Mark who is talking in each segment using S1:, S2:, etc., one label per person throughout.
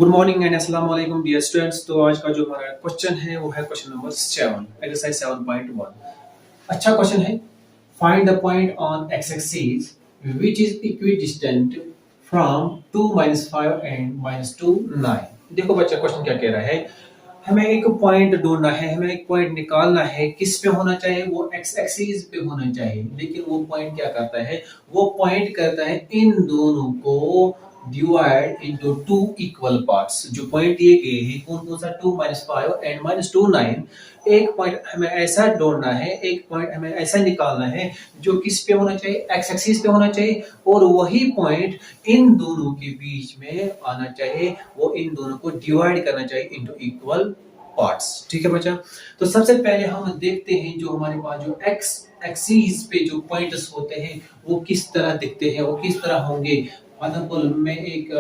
S1: Good morning and अस्सलाम वालेकुम dear students. तो आज का जो हमारा क्वेश्चन है वो है क्वेश्चन नंबर 7, एक्सरसाइज 7.1। अच्छा क्वेश्चन है, find the point on x axis which is equidistant from 2 5 and -2 9। देखो बच्चा क्वेश्चन क्या कह रहा है, हमें एक पॉइंट ढूंढना है, हमें एक पॉइंट निकालना है। किस पे होना चाहिए? वो एक्स एक्सिस पे होना चाहिए। लेकिन वो पॉइंट क्या करता है? वो पॉइंट करता है इन दोनों को divide into two equal parts. जो पॉइंट दिए गए हैं कौन कौन सा? 2 5 एंड -2 9। एक पॉइंट हमें ऐसा ढूंढना है, एक पॉइंट हमें ऐसा निकालना है जो किस पे होना चाहिए? एक्स एक्सिस पे होना चाहिए। और वही पॉइंट इन दोनों के बीच में आना चाहिए, वो इन दोनों को डिवाइड करना चाहिए इनटू इक्वल पार्ट्स। ठीक है बच्चा। तो सबसे पहले हम देखते हैं जो हमारे पास जो एक्स एक्सिस पे जो पॉइंट्स होते हैं वो किस तरह दिखते हैं, वो किस तरह होंगे। मतलब मैं एक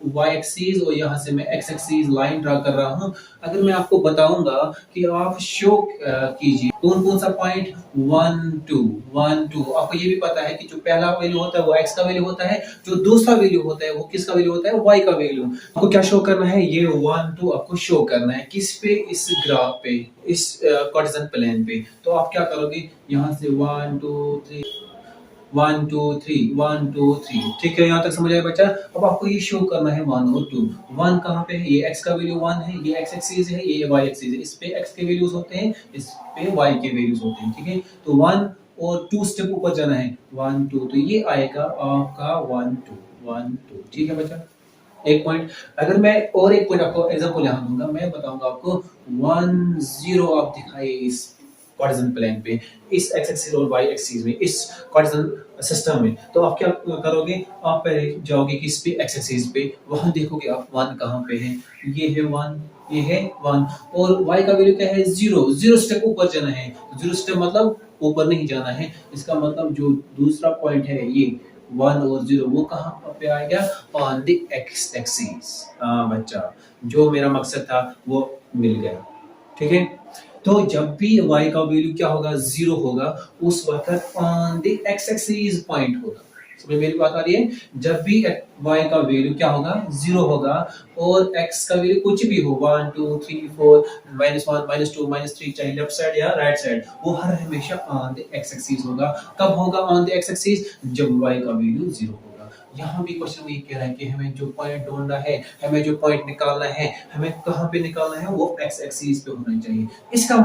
S1: वाई एक्सिस और यहाँ से मैं एक्स एक्सिस लाइन ड्रा कर रहा हूँ। अगर मैं आपको बताऊंगा कि आप शो कीजिए कौन कौन सा पॉइंट 1 2 1 2। आपको ये भी पता है कि जो पहला वैल्यू होता है वो एक्स का वैल्यू होता है, जो दूसरा वैल्यू होता है वो किसका वैल्यू होता है? वाई का वैल्यू। आपको क्या शो करना है? ये 1 2 आपको शो करना है किस पे? इस ग्राफ पे, इस कार्टेशियन प्लेन पे। तो आप क्या करोगे? यहाँ से 1 2 3 1 2 3 1 2 3। ठीक है, यहाँ तक समझ आया बच्चा। अब आपको ये शो करना है 1 और 2। 1 कहाँ पे है? ये x का वैल्यू 1 है, ये x एक्सिस है, ये y एक्सिस है। इस पे x के वैल्यूज होते हैं, इस पे y के वैल्यूज होते हैं। ठीक है, तो 1 और 2 स्टेप ऊपर जाना है, 1 2। तो ये आएगा आपका 1 2 1 2। ठीक है बच्चा, एक पॉइंट। अगर मैं और एक पॉइंट आपको एग्जांपल यहाँ दूंगा, मैं बताऊंगा आपको 1 0 आप दिखाइए इस कार्टेशियन प्लेन पे, इस एक्स एक्सिस और वाई एक्सिस में, इस कार्टेशियन सिस्टम में। तो आप क्या करोगे? आप पहले जाओगे किस पे? एक्स एक्सिस पे। वहां देखोगे आप 1 कहाँ पे है? ये है 1, ये है 1। और y का वैल्यू क्या है? 0। 0 स्टेप ऊपर जाना है। 0 स्टेप मतलब ऊपर नहीं जाना है। इसका मतलब जो दूसरा पॉइंट है ये 1 और 0, वो कहाँ पे आएगा? On the x axis. हाँ बच्चा, जो मेरा मकसद था वो मिल गया। ठीक है, तो जब भी y का वैल्यू क्या होगा? 0 होगा, उस वक्त on the x axis point होगा। समझ मेरी बात आ रही है? जब भी y का वैल्यू क्या होगा? 0 होगा और x का वैल्यू कुछ भी हो, 1 2 3 4 -1 -2 -3, चाहे लेफ्ट साइड या राइट साइड, वो हर हमेशा ऑन द एक्स एक्सिस होगा। कब होगा ऑन द एक्स एक्सिस? जब y का वैल्यू 0 होगा। यहाँ भी क्वेश्चन ये कह रहा है कि हमें जो पॉइंट ढूंढना है, हमें जो पॉइंट निकालना है, हमें कहाँ पे निकालना है? वो एक्स एक्सिस पे होना चाहिए। इसका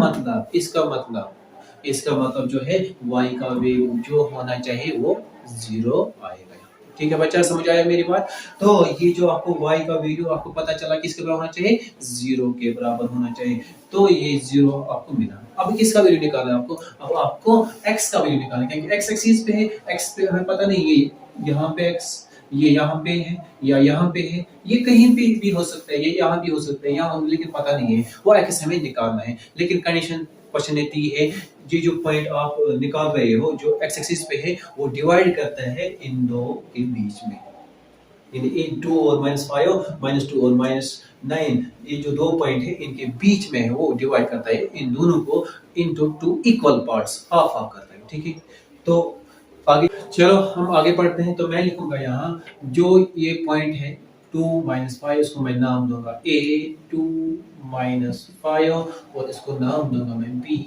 S1: मतलब जो है y का वैल्यू जो होना चाहिए वो 0 आएगा। ठीक है बच्चा, समझ आया मेरी बात? तो ये जो आपको y का वैल्यू आपको पता चला किसके बराबर होना चाहिए? 0 के बराबर होना चाहिए। तो ये 0 आपको मिला। अब किसका वैल्यू निकालना है आपको? अब आपको x का वैल्यू निकालना है, क्योंकि x एक्सिस पे है, x पे हमें पता नहीं, ये यहाँ पे x, ये यहाँ पे है या यहाँ पे है, ये कहीं पे भी हो सकता है, ये यहाँ भी हो सकता है, यहाँ, लेकिन पता नहीं है। वो x हमें निकालना है। लेकिन कंडीशन क्वेश्चन ये है, ये जो पॉइंट आप निकाल रहे हो जो एक्स एक्सिस पे है वो डिवाइड करता है इन दो के बीच में, यानी 2 और -5 -2 और -9, ये जो दो पॉइंट है इनके बीच में है, वो डिवाइड करता है इन दोनों को into two equal parts, half half करता है। ठीक है, तो आगे चलो हम आगे पढ़ते हैं। तो मैं लिखूंगा यहाँ जो ये पॉइंट है 2 -5, इसको मैं नाम दूंगा a 2 -5 और इसको नाम दूंगा मैं b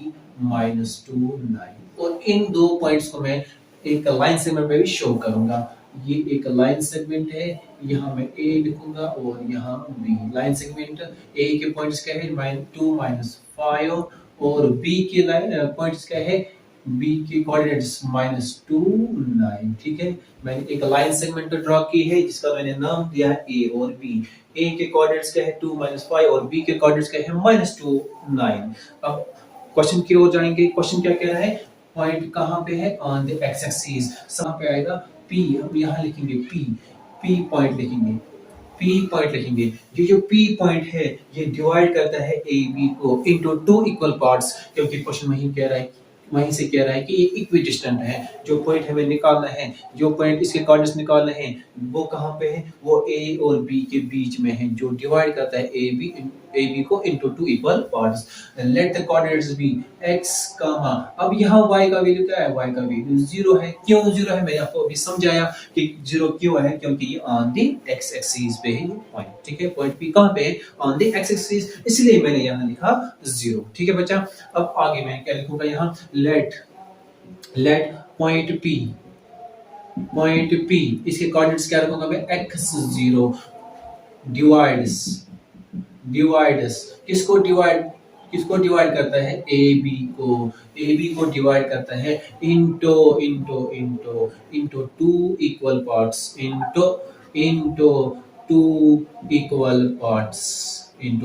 S1: -2 9। और इन दो पॉइंट्स को मैं एक लाइन सेगमेंट पे भी शो करूंगा। ये एक लाइन सेगमेंट है, यहाँ मैं a लिखूंगा और यहाँ b। लाइन सेगमेंट a के पॉइंट्स क्या है? 2 -5 और b के पॉइंट्स क्या है? b के कोऑर्डिनेट्स -2 9। ठीक है, मैंने एक लाइन सेगमेंट ड्रॉ की है जिसका मैंने नाम दिया है a और b। a के कोऑर्डिनेट्स क्या है? 2 -5 और b के कोऑर्डिनेट्स क्या है? -2 9। अब क्वेश्चन की ओर जाएंगे। क्वेश्चन क्या कह रहा है? पॉइंट कहाँ पे है? On the x axis. कहाँ पे आएगा? p। हम यहाँ लिखेंगे p पॉइंट लिखेंगे, p पॉइंट लिखेंगे। ये जो p पॉइंट है ये डिवाइड करता है a b को इनटू टू इक्वल पार्ट्स, क्योंकि क्वेश्चन वही कह रहा है वहीं से कह रहा है कि ये इक्विडिस्टेंट है। जो पॉइंट हमें निकालना है, जो पॉइंट इसके कोऑर्डिनेट्स निकालने हैं, वो कहाँ पे है? वो ए और बी के बीच में है, जो डिवाइड करता है ए बी को into two equal parts. Let the coordinates be x, अब यहाँ y का वैल्यू क्या है? y का वैल्यू 0 है। क्यों 0 है? मैंने आपको अभी समझाया कि 0 क्यों है, क्योंकि ये ऑन द x एक्सिस पे है ये पॉइंट। ठीक है, पॉइंट p कहाँ पे है? ऑन द x एक्सिस, इसलिए मैंने यहाँ लिखा 0। ठीक है बच्चा, अब आगे मैं क्या लिखूंगा यहाँ? लेट पॉइंट p इसके कोऑर्डिनेट्स क्या रखूंगा मैं? x0 डिवाइड्स किसको डिवाइड करता है? ए बी को डिवाइड करता है into two equal parts into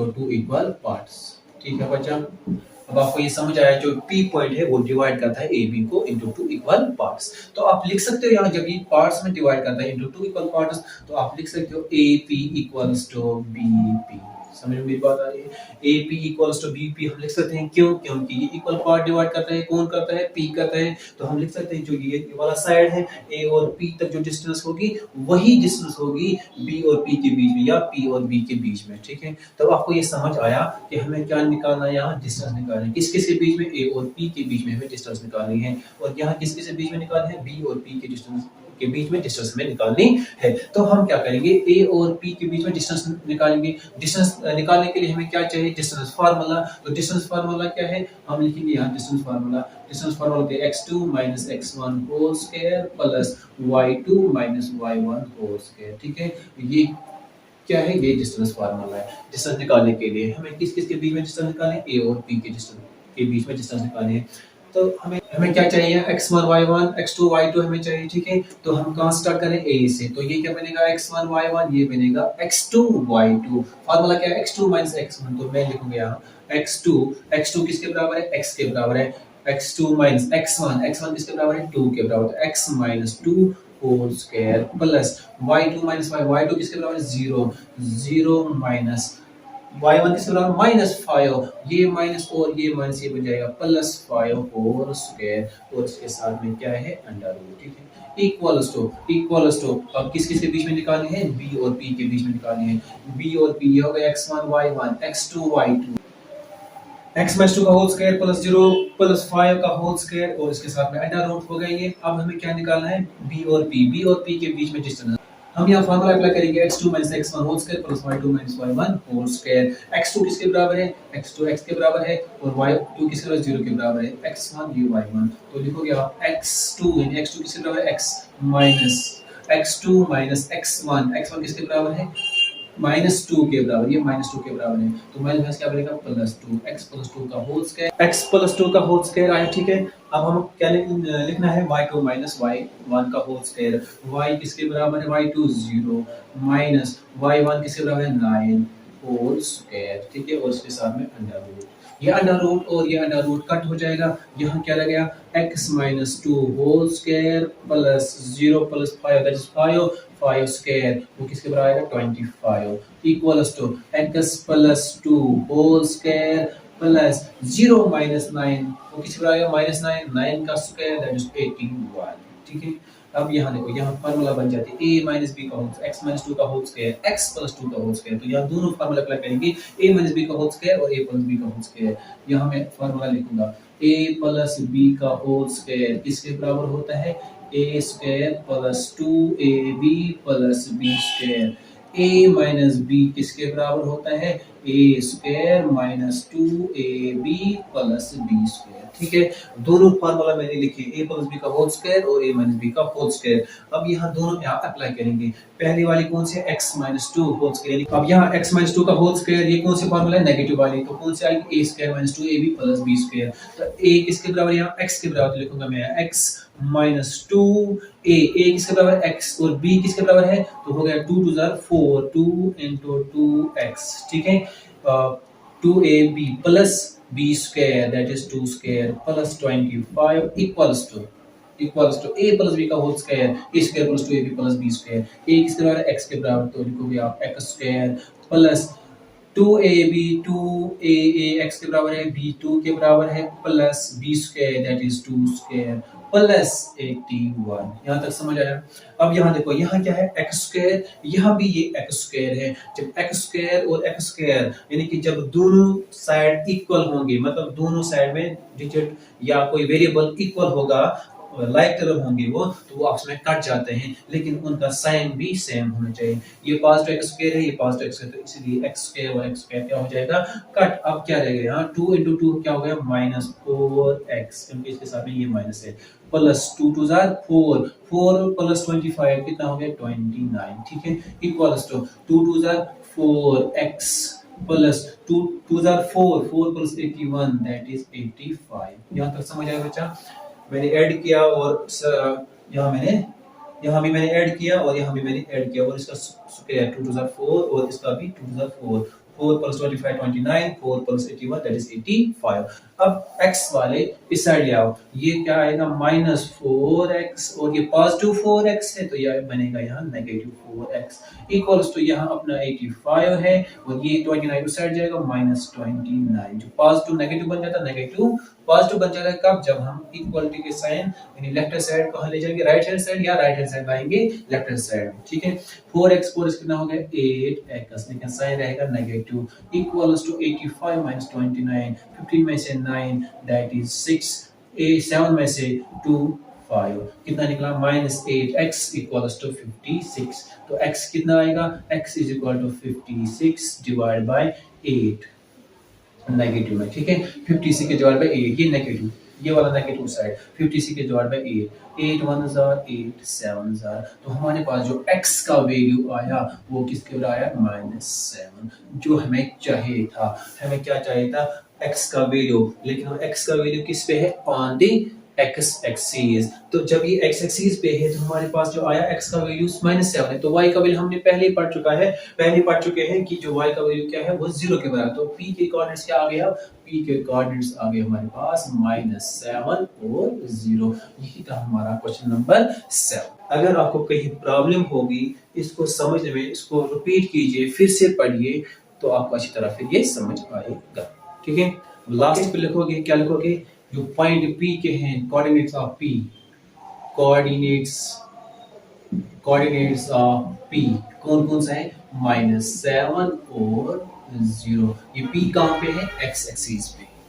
S1: two equal parts. ठीक है बच्चा, अब आपको ये समझ आया, जो पी पॉइंट है वो डिवाइड करता है ए बी को इंटू टू इक्वल पार्ट्स। तो आप लिख सकते हो यहाँ, जब ये पार्ट्स में डिवाइड करता है इंटू टू इक्वल पार्ट्स, तो आप लिख सकते हो A P equals to B P. समझ में मेरी बात आ रही है? A P equals to B P हम लिख सकते हैं। क्यों? क्योंकि ये इक्वल पार्ट डिवाइड करता है। कौन करता है? पी करता है। तो हम लिख सकते हैं जो ये वाला साइड है, ए और पी तक जो डिस्टेंस होगी, वही डिस्टेंस होगी बी और पी के बीच में, या पी और बी के बीच में। ठीक है, तब आपको ये समझ आया कि हमें क्या निकालना है? यहाँ डिस्टेंस निकालना है। किस किस के बीच में? ए और पी के बीच में हमें डिस्टेंस निकालनी है। और यहाँ किस किस के बीच में निकालनी है? बी और पी के डिस्टेंस के बीच में डिस्टेंस हमें निकालनी है। तो हम क्या करेंगे? ए और पी के बीच में डिस्टेंस निकालेंगे। डिस्टेंस निकालने के लिए हमें क्या चाहिए? Distance formula. तो डिस्टेंस फार्मूला क्या है? हम लिखेंगे यहाँ डिस्टेंस फार्मूला के x2 minus x1 whole square plus y2 minus y1 whole square. ठीक है, ये क्या है? ये डिस्टेंस फार्मूला है। डिस्टेंस निकालने के लिए हमें किस किस के बीच में डिस्टेंस निकालना है? ए और पी के डिस्टेंस के बीच में डिस्टेंस निकालने हैं। तो हमें क्या चाहिए? x1 y1 x2 y2 हमें चाहिए। ठीक है, तो हम कहाँ स्टार्ट करें? ए से। तो ये क्या बनेगा? x1 y1, ये बनेगा x2 y2। फार्मूला क्या है? x2 minus x1। तो मैं लिखूंगा यहाँ x2 किसके बराबर है? x के बराबर है। x2 माइनस x1 किसके बराबर है? 2 के बराबर है। x minus 2 whole square plus y2 minus y2 किसके बराबर है? 0 माइनस y1 किसके बराबर? -5। ये माइनस और ये माइनस, ये बन जाएगा +5 होल स्क्वायर, और इसके साथ में क्या है? Under root. ठीक है, इक्वल्स टू अब किस किस के बीच में निकालनी है? b और p के बीच में निकालनी है। b और p, ये हो गया x1 y1 x2 y2, x minus 2 का होल स्क्वायर प्लस 0 प्लस 5 का होल स्क्वायर, और इसके साथ में अंडर रूट हो गया ये। अब हमें क्या निकालना है? b और p के बीच में डिस्टेंस। हम यहाँ फार्मूला अप्लाई करेंगे x2 minus x1 whole square plus y2 minus y1 whole square. x2 किसके बराबर है? x2 x के बराबर है, और y2 किसके बराबर? 0 के बराबर है। x1 ये y1, तो लिखोगे आप x2 यानी x2 किसके बराबर है? x2 माइनस x1 किसके बराबर है? -2 के बराबर। ये -2 के बराबर है, तो माइनस क्या बनेगा? +2 x प्लस 2 का होल स्क्वायर, x प्लस 2 का होल स्क्वायर आया। ठीक है, अब हम क्या लिखना है? y2 माइनस y1 का होल स्क्वायर। y किसके बराबर है? y2 0 माइनस y1 किसके बराबर है? 9 होल स्क्वायर। ठीक है, और इसके साथ में अंडर रूट। ये अंडर रूट और ये अंडर रूट कट हो जाएगा। यहाँ क्या लग गया? x minus 2 whole square plus 0 plus 5 that is 5 square, वो किसके बराबर आएगा? 25 equals to x plus 2 whole square plus 0 minus 9, वो किसके बराबर आएगा? -9 का स्क्वायर दैट इज 81। ठीक है, अब यहाँ देखो, यहाँ फार्मूला बन जाती है a माइनस बी का होल x माइनस 2 का होल स्क्वायर x प्लस 2 का होल स्क्वायर। तो यहाँ दोनों फार्मूला अप्लाई करेंगे, a माइनस बी का होल स्क्वायर और a प्लस बी का होल स्क्वायर। यहाँ मैं फार्मूला लिखूंगा a प्लस बी का होल स्क्वायर किसके बराबर होता है? a square plus 2ab plus b square. a minus b किसके बराबर होता है? a square minus 2ab plus b square. ठीक है, दोनों फार्मूला मैंने लिखे, a प्लस b का होल स्क्वायर और a माइनस b का होल स्क्वायर। अब यहाँ दोनों में आप अप्लाई करेंगे। पहली वाली कौन सी है? x minus 2 whole square. अब यहाँ x माइनस 2 का होल स्क्वायर, ये कौन सी फार्मूला है? नेगेटिव वाली, तो कौन सी आएगी? a square minus 2ab plus b square. तो a किसके बराबर? यहाँ x के बराबर, तो लिखूंगा मैं x माइनस 2a किसके बराबर है? x, और b किसके बराबर है? तो हो गया 2 2 4 2 into 2x। ठीक है, 2ab plus b square that is 2 square plus 25 equals to a plus b का whole square, a square plus 2ab plus b square. a किसके बराबर है? x के बराबर, तो लिखोगे आप x square plus 2ab x के बराबर है, b 2 के बराबर है, plus b square that is 2 square plus 81। यहाँ तक समझ आया। अब यहाँ देखो, यहाँ क्या है x स्क्वायर, यहाँ भी ये x स्क्वायर है। जब x स्क्वायर और x स्क्वायर यानी कि जब दोनों साइड इक्वल होंगे, मतलब दोनों साइड में डिजिट या कोई वेरिएबल इक्वल होगा, लाइक टर्म होंगे तो वो आपस में कट जाते हैं, लेकिन उनका साइन भी सेम होना चाहिए। ये पॉजिटिव एक्स स्क्वायर है, ये पॉजिटिव एक्स स्क्वायर, तो इसलिए एक्स स्क्वायर और एक्स स्क्वायर क्या हो जाएगा, कट। अब क्या रहेगा यहाँ, 2 into 2 क्या हो गया, -4x, क्योंकि इसके साथ में ये माइनस है, प्लस 2 2 जार 4, 4 प्लस 25 कितना हो गया, 29, ठीक है, इक्वल्स टू 2 2 जार 4x प्लस 2 2 जार 4, 4 प्लस 81 दैट इज 85। यहाँ तक समझ आया बच्चा। मैंने ऐड किया और यहाँ भी मैंने ऐड किया और यहाँ भी मैंने ऐड किया, और इसका स्क्वायर 2 2 जार 4 और इसका भी 2 2 जार 4, 4 प्लस 25 29, 4 प्लस 81 दैट इज 85। अब x वाले इस साइड ले आओ, ये क्या आएगा, -4x, और ये पॉजिटिव 4x है, तो ये बनेगा यहाँ -4x, इक्वल्स टू यहाँ अपना 85 है, और ये 29 उस साइड जाएगा, -29, जो पॉजिटिव नेगेटिव बन जाता है, नेगेटिव पॉजिटिव बन जाएगा कब, जब हम इक्वलिटी के साइन यानी लेफ्ट हैंड साइड कहाँ ले जाएंगे, राइट हैंड साइड, या राइट हैंड साइड लाएंगे लेफ्ट हैंड साइड, ठीक है। 4x कितना हो गया, 8x, लेकिन साइन रहेगा नेगेटिव, इक्वल्स टू 85 माइनस 29, 15 में से 9 दैट इज 6, 7 में से 2 5, कितना निकला, -8x इक्वल्स टू 56। तो x कितना आएगा, x is equal to 56 divide by 8, negative में, ठीक है, 56 के डिवाइड बाय 8, ये नेगेटिव, ये वाला नेगेटिव साइड, 56 के डिवाइड बाय 8, 8 1 जार 8 7 जार, तो हमारे पास जो x का वैल्यू आया वो किसके बराबर आया, -7, जो हमें चाहिए था। हमें क्या चाहिए था, x का वैल्यू, लेकिन x का वैल्यू किस पे है, ऑन दी x एक्सिस। तो जब ये x एक्सिस पे है तो हमारे पास जो आया x का वैल्यू -7 है, तो y का वैल्यू हमने पहले ही पढ़ चुके हैं कि जो y का वैल्यू क्या है, वो 0 के बराबर। तो p के कोऑर्डिनेट्स क्या आ गया, p के कोऑर्डिनेट्स आ गए हमारे पास -7 और 0। यही था हमारा क्वेश्चन नंबर 7। अगर आपको कहीं प्रॉब्लम होगी इसको समझने में, इसको रिपीट कीजिए, फिर से पढ़िए, तो आपको अच्छी तरह फिर ये समझ आएगा, ठीक है। लास्ट पे लिखोगे, क्या लिखोगे, जो पॉइंट P के हैं, coordinates of P, coordinates of P कौन कौन सा है, -7 और 0। ये P कहाँ पे है, x एक्सिस पे।